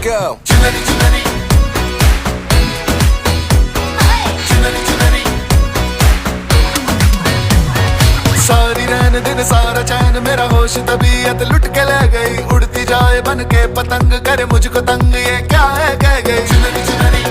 go. चुनरी चुनरी चुनरी चुनरी सारी रैन दिन सारा चैन मेरा होश तबीयत लुट के ले गई उड़ती जाए बन के पतंग करे मुझको तंग ये क्या है कह गई चुनरी चुनरी